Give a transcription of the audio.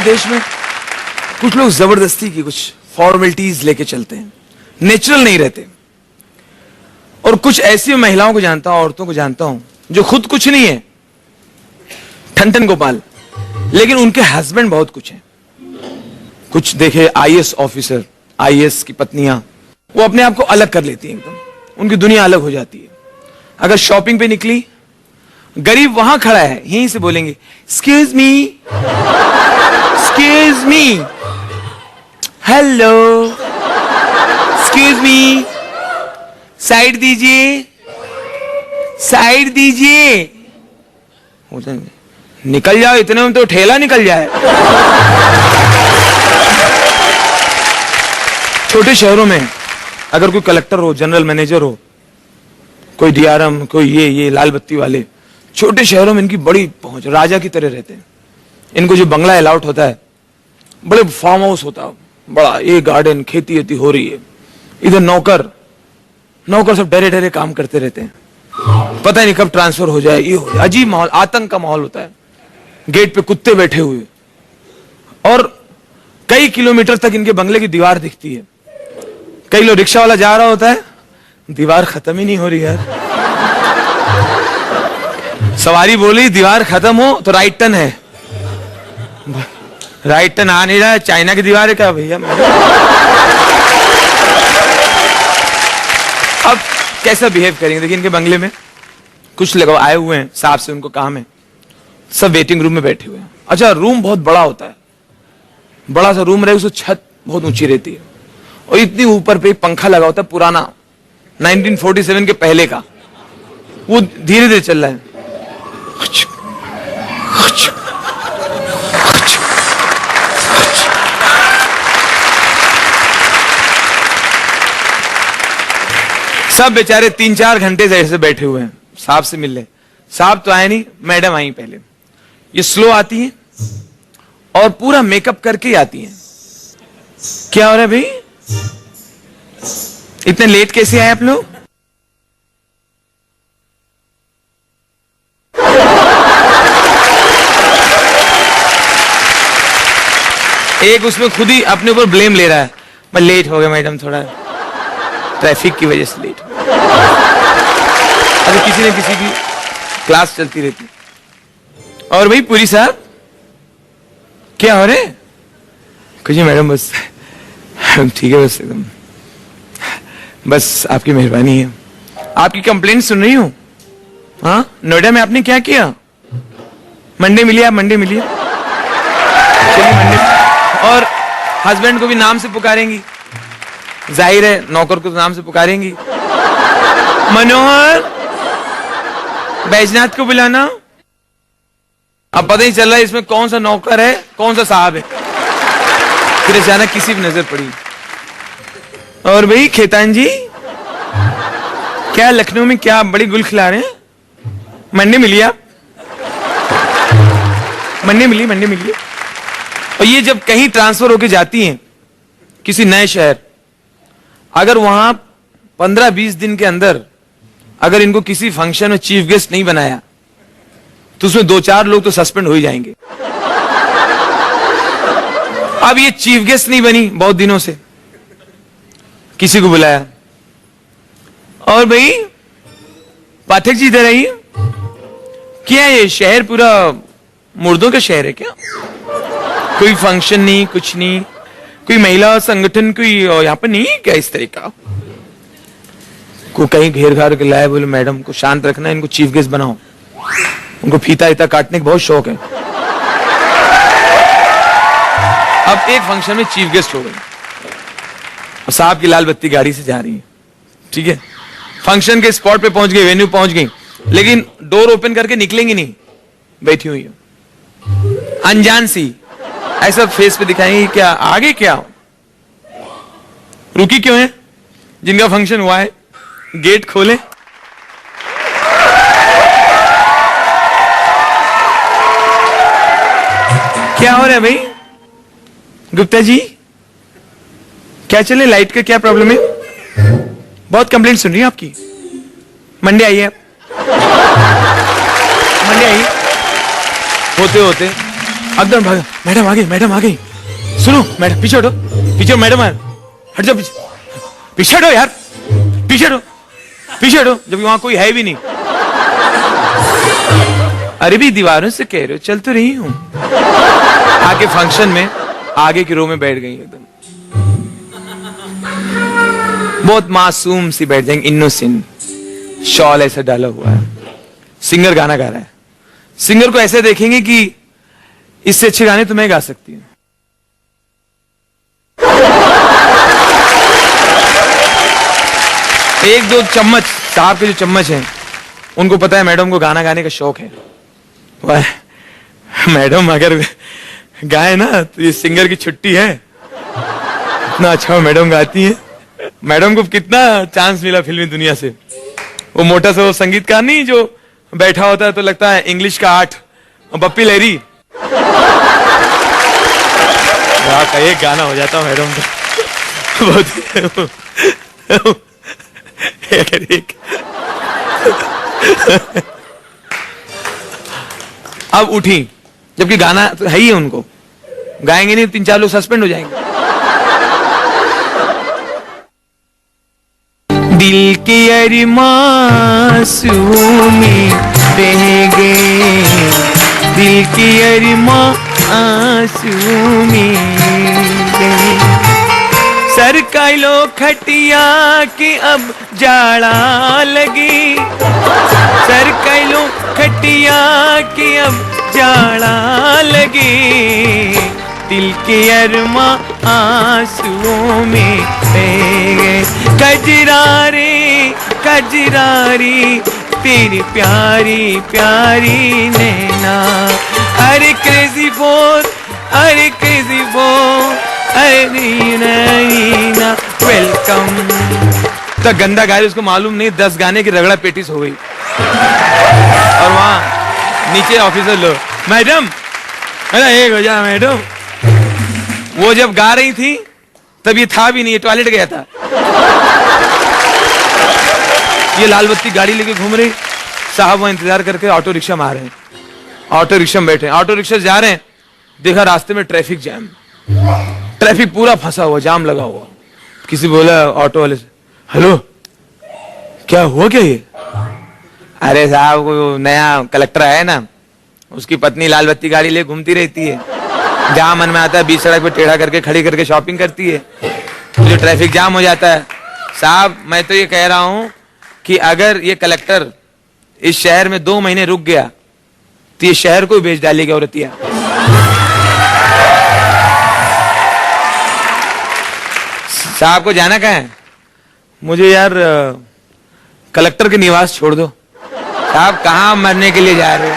देश में कुछ लोग जबरदस्ती की कुछ फॉर्मेलिटीज लेके चलते हैं, नेचुरल नहीं रहते। और कुछ ऐसी महिलाओं को जानता हूं, औरतों को जानता हूं, जो खुद कुछ नहीं है, ठन गोपाल, लेकिन उनके हस्बैंड बहुत कुछ है। कुछ देखे आईएएस ऑफिसर, आईएएस की पत्नियां, वो अपने आप को अलग कर लेती हैं, एकदम उनकी दुनिया अलग हो जाती है। अगर शॉपिंग पे निकली, गरीब वहां खड़ा है, यहीं से बोलेंगे excuse me, excuse me, hello, excuse me, side दीजिए, साइड दीजिए। निकल जाओ, इतने में तो ठेला निकल जाए। छोटे शहरों में अगर कोई कलेक्टर हो, जनरल मैनेजर हो, कोई डीआरएम, कोई ये लाल बत्ती वाले, छोटे शहरों में इनकी बड़ी पहुंच, राजा की तरह रहते हैं। इनको जो बंगला अलाउट होता है, बड़े फार्म हाउस होता है, बड़ा ये गार्डन, खेती वेती हो रही है, इधर नौकर सब डरे डरे काम करते रहते हैं, पता नहीं कब ट्रांसफर हो जाए, ये हो जाए। अजीब माहौल, आतंक का माहौल होता है। गेट पे कुत्ते बैठे हुए, और कई किलोमीटर तक इनके बंगले की दीवार दिखती है। कई लोग, रिक्शा वाला जा रहा होता है, दीवार खत्म ही नहीं हो रही यार। सवारी बोली दीवार खत्म हो तो राइट टर्न है, राइट टर्न आ नहीं रहा है, चाइना की दीवार है क्या भैया? अब कैसा बिहेव करेंगे? देखिए इनके बंगले में कुछ लोग आए हुए हैं, साहब से उनको काम है, सब वेटिंग रूम में बैठे हुए हैं। अच्छा, रूम बहुत बड़ा होता है, बड़ा सा रूम रहे, उसकी छत बहुत ऊंची रहती है, और इतनी ऊपर पे एक पंखा लगा होता है पुराना, 1947 के पहले का, वो धीरे धीरे चल रहा है। सब बेचारे 3-4 घंटे से ऐसे बैठे हुए हैं, साहब से मिल ले। साहब तो आए नहीं, मैडम आई पहले। ये स्लो आती है और पूरा मेकअप करके ही आती है। क्या हो रहा है भाई, इतने लेट कैसे आए आप लोग? एक उसमें खुद ही अपने ऊपर ब्लेम ले रहा है, मैं लेट हो गया मैडम, थोड़ा ट्रैफिक की वजह से लेट हो गया। अरे किसी न किसी की क्लास चलती रहती। और भाई पूरी साहब क्या हो रहे? कुछ नहीं मैडम, बस ठीक है, बस एकदम, बस आपकी मेहरबानी है। आपकी कंप्लेंट सुन रही हूँ। हाँ, नोएडा में आपने क्या किया? मंडे मिलिए, आप मंडे मिलिए, चलिए मंडे। और हस्बैंड को भी नाम से पुकारेंगी, जाहिर है नौकर को नाम से पुकारेंगी। मनोहर, बैजनाथ को बुलाना। अब पता ही चल रहा है इसमें कौन सा नौकर है, कौन सा साहब है। फिर अचानक किसी भी नजर पड़ी। और भाई खेतान जी, क्या लखनऊ में क्या बड़ी गुल खिला रहे हैं? मंडे मिलिए आप, मंडे मिलिए। और ये जब कहीं ट्रांसफर होके जाती हैं किसी नए शहर, अगर वहां 15-20 दिन के अंदर अगर इनको किसी फंक्शन में चीफ गेस्ट नहीं बनाया, तो उसमें 2-4 लोग तो सस्पेंड हो ही जाएंगे। अब ये चीफ गेस्ट नहीं बनी बहुत दिनों से, किसी को बुलाया, और भाई पाठक जी इधर आइए। क्या ये शहर पूरा मुर्दों का शहर है क्या? कोई फंक्शन नहीं, कुछ नहीं, कोई महिला संगठन कोई यहाँ पर नहीं है क्या इस तरह का? को कहीं घेर घार के लाए, बोले मैडम को शांत रखना, इनको चीफ गेस्ट बनाओ, उनको फीता इता काटने का बहुत शौक है। अब एक फंक्शन में चीफ गेस्ट हो गए, और साहब की लाल बत्ती गाड़ी से जा रही है, ठीक है, फंक्शन के स्पॉट पे पहुंच गई, वेन्यू पहुंच गई, लेकिन डोर ओपन करके निकलेंगी नहीं, बैठी हुई है अनजान सी, ऐसा फेस पे दिखाएंगे क्या आगे, क्या रुकी क्यों है? जिनका फंक्शन हुआ है गेट खोले। क्या हो रहा है भाई? गुप्ता जी क्या चले, लाइट का क्या प्रॉब्लम है? बहुत कंप्लेंट सुन रही है आपकी। मंडे आइए आप, मंडे आइए। होते होते एकदम भागा, मैडम आ गई, मैडम आ गई। सुनो मैडम, पीछे हटो, पीछे मैडम है, हट जाओ पीछे, पीछे हटो यार, पीछे हटो, पीछे हटो, जबकि वहां कोई है भी नहीं। अरे भी दीवारों से कह रहे हो, चल तो रही हूं। आके फंक्शन में आगे की रो में बैठ गई एकदम, बहुत मासूम सी बैठ जाएंगे, इनोसेंट, शॉल ऐसा डाला हुआ है। सिंगर गाना गा रहा है, सिंगर को ऐसे देखेंगे कि इससे अच्छे गाने तो मैं गा सकती हूँ। एक दो चम्मच, साहब के जो चम्मच हैं, उनको पता है मैडम को गाना गाने का शौक है। वाह, मैडम अगर गाए ना तो ये सिंगर की छुट्टी है, इतना अच्छा मैडम गाती है। मैडम को कितना चांस मिला फिल्मी दुनिया से। वो मोटा सा वो संगीतकार नहीं जो बैठा होता है तो लगता है इंग्लिश का 8, बप्पी लहरी का एक गाना हो जाता मैडम का। बहुत एक अब उठी, जबकि गाना तो है ही है, उनको गाएंगे नहीं 3-4 लोग सस्पेंड हो जाएंगे। दिल की अरमासूमी रह गए, दिल की अरमासूमी गए, सर का लो खटिया की अब जाड़ा लगी, सर का लो खटिया की अब जाड़ा लगी, दिल के अरमा आंसुओं में बह गए, कजरारे कजरारी तेरी प्यारी प्यारी नैना, अरे क्रेजी बोल, अरे क्रेजी बोल, अरे नैना वेलकम। तो गंदा गाय, उसको मालूम नहीं 10 गाने की रगड़ा पेटिस हो गई। और वहां नीचे ऑफिसर लोग, मैडम अरे एक हो जा मैडम। वो जब गा रही थी तब ये था भी नहीं, ये टॉयलेट गया था। ये लाल बत्ती गाड़ी लेके घूम रही, साहब वहां इंतजार करके ऑटो रिक्शा में आ रहे हैं, ऑटो रिक्शा में बैठे, ऑटो रिक्शा जा रहे हैं, देखा रास्ते में ट्रैफिक जैम, ट्रैफिक पूरा फंसा हुआ, जाम लगा हुआ। किसी बोला ऑटो वाले से, हेलो क्या हुआ क्या ये? अरे साहब को नया कलेक्टर है ना, उसकी पत्नी लाल बत्ती गाड़ी ले घूमती रहती है, जहां मन में आता है बीच सड़क पे टेढ़ा करके खड़ी करके शॉपिंग करती है, जो ट्रैफिक जाम हो जाता है। साहब मैं तो ये कह रहा हूं कि अगर ये कलेक्टर इस शहर में 2 महीने रुक गया तो ये शहर को बेच डालेगी औरतिया। साहब को जाना कहाँ है? मुझे यार कलेक्टर के निवास छोड़ दो। साहब कहाँ मरने के लिए जा रहे हो?